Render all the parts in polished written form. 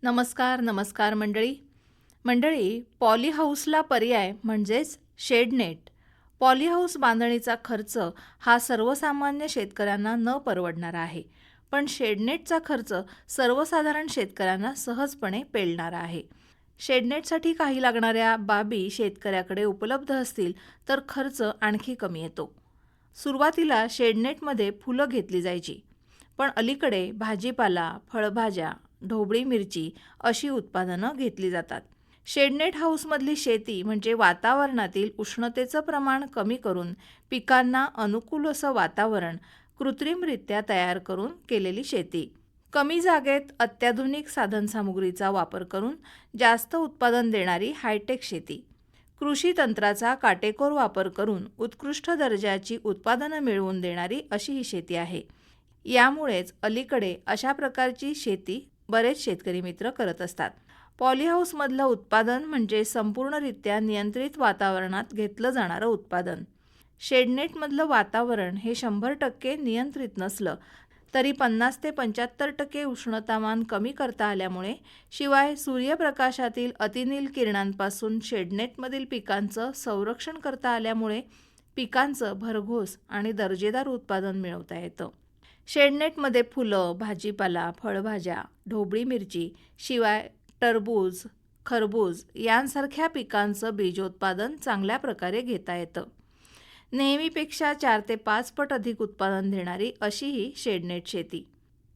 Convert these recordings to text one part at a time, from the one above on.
नमस्कार मंडळी. पॉली हाऊसला पर्याय म्हणजेच शेडनेट. पॉली हाऊस बांधणीचा खर्च हा सर्वसामान्य शेतकऱ्यांना न परवडणारा आहे, पण शेडनेटचा खर्च सर्वसाधारण शेतकऱ्यांना सहजपणे पेलणारा आहे. शेडनेटसाठी काही लागणाऱ्या बाबी शेतकऱ्याकडे उपलब्ध असतील तर खर्च आणखी कमी येतो. सुरुवातीला शेडनेटमध्ये फुलं घेतली जायची, पण अलीकडे भाजीपाला, फळभाज्या, ढोबळी मिरची अशी उत्पादनं घेतली जातात. शेडनेट हाऊसमधली शेती म्हणजे वातावरणातील उष्णतेचं प्रमाण कमी करून पिकांना अनुकूल असं वातावरण कृत्रिमरित्या तयार करून केलेली शेती. कमी जागेत अत्याधुनिक साधनसामुग्रीचा वापर करून जास्त उत्पादन देणारी हायटेक शेती. कृषी तंत्राचा काटेकोर वापर करून उत्कृष्ट दर्जाची उत्पादनं मिळवून देणारी अशी ही शेती आहे. यामुळेच अलीकडे अशा प्रकारची शेती बरेच शेतकरी मित्र करत असतात. पॉलीहाऊसमधलं उत्पादन म्हणजे संपूर्णरित्या नियंत्रित वातावरणात घेतलं जाणारं उत्पादन. शेडनेटमधलं वातावरण हे 100% नियंत्रित नसलं तरी 50 ते 75% उष्णतामान कमी करता आल्यामुळे, शिवाय सूर्यप्रकाशातील अतिनील किरणांपासून शेडनेटमधील पिकांचं संरक्षण करता आल्यामुळे पिकांचं भरघोस आणि दर्जेदार उत्पादन मिळवता येतं. शेडनेटमध्ये फुलं, भाजीपाला, फळभाज्या, ढोबळी मिरची, शिवाय टरबूज, खरबूज यांसारख्या पिकांचं बीजोत्पादन चांगल्या प्रकारे घेता येतं. नेहमीपेक्षा 4 ते 5 पट अधिक उत्पादन देणारी अशी ही शेडनेट शेती.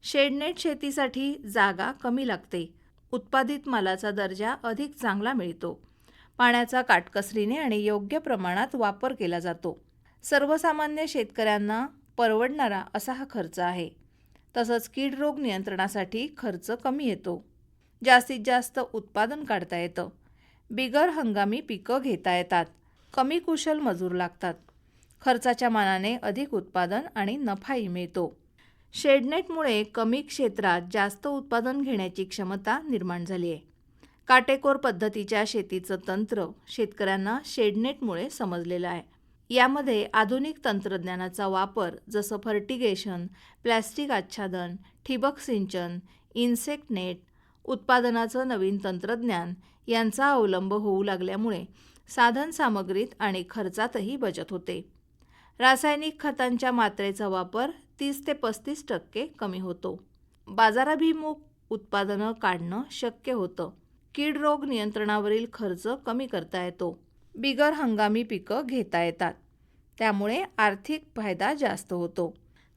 शेडनेट शेतीसाठी जागा कमी लागते. उत्पादित मालाचा दर्जा अधिक चांगला मिळतो. पाण्याचा काटकसरीने आणि योग्य प्रमाणात वापर केला जातो. सर्वसामान्य शेतकऱ्यांना परवडणारा असा हा खर्च आहे. तसंच कीड रोग नियंत्रणासाठी खर्च कमी येतो. जास्तीत जास्त उत्पादन काढता येतं. बिगर हंगामी पिकं घेता येतात. कमी कुशल मजूर लागतात. खर्चाच्या मानाने अधिक उत्पादन आणि नफाही मिळतो. शेडनेटमुळे कमी क्षेत्रात जास्त उत्पादन घेण्याची क्षमता निर्माण झाली आहे. काटेकोर पद्धतीच्या शेतीचं तंत्र शेतकऱ्यांना शेडनेटमुळे समजलेलं आहे. यामध्ये आधुनिक तंत्रज्ञानाचा वापर जसं फर्टिगेशन, प्लॅस्टिक आच्छादन, ठिबक सिंचन, इन्सेक्ट नेट, उत्पादनाचं नवीन तंत्रज्ञान यांचा अवलंब होऊ लागल्यामुळे साधनसामग्रीत आणि खर्चातही बचत होते. रासायनिक खतांच्या मात्रेचा वापर 30 ते 35% कमी होतो. बाजाराभिमुख उत्पादनं काढणं शक्य होतं. कीड रोग नियंत्रणावरील खर्च कमी करता येतो. बिगर हंगामी पिकं घेता येतात. त्यामुळे आर्थिक फायदा जास्त होतो.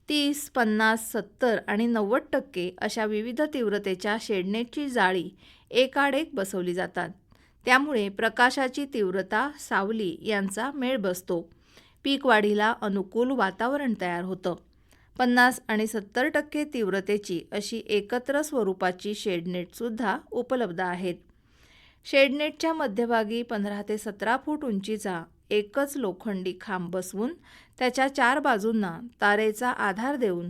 30, 50, 70 आणि 90% अशा विविध तीव्रतेच्या शेडनेटची जाळी एकाड एक बसवली जातात. त्यामुळे प्रकाशाची तीव्रता, सावली यांचा मेळ बसतो. पीक वाढीला अनुकूल वातावरण तयार होतं. 50 आणि 70% तीव्रतेची अशी एकत्र स्वरूपाची शेडनेटसुद्धा उपलब्ध आहेत. शेडनेटच्या मध्यभागी 15 ते 17 फूट उंचीचा एकच लोखंडी खांब बसवून त्याच्या 4 बाजूंना तारेचा आधार देऊन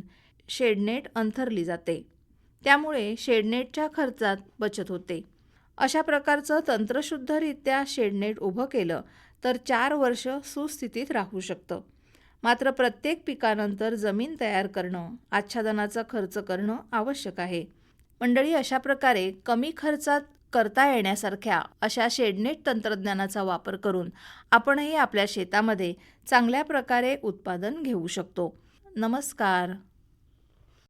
शेडनेट अंथरली जाते. त्यामुळे शेडनेटच्या खर्चात बचत होते. अशा प्रकारचं तंत्रशुद्धरित्या शेडनेट उभं केलं तर 4 वर्ष सुस्थितीत राहू शकतं. मात्र प्रत्येक पिकानंतर जमीन तयार करणं, आच्छादनाचा खर्च करणं आवश्यक आहे. मंडळी, अशा प्रकारे कमी खर्चात करता येण्यासारख्या अशा शेडनेट तंत्रज्ञानाचा वापर करून आपणही आपल्या शेतामध्ये चांगल्या प्रकारे उत्पादन घेऊ शकतो. नमस्कार.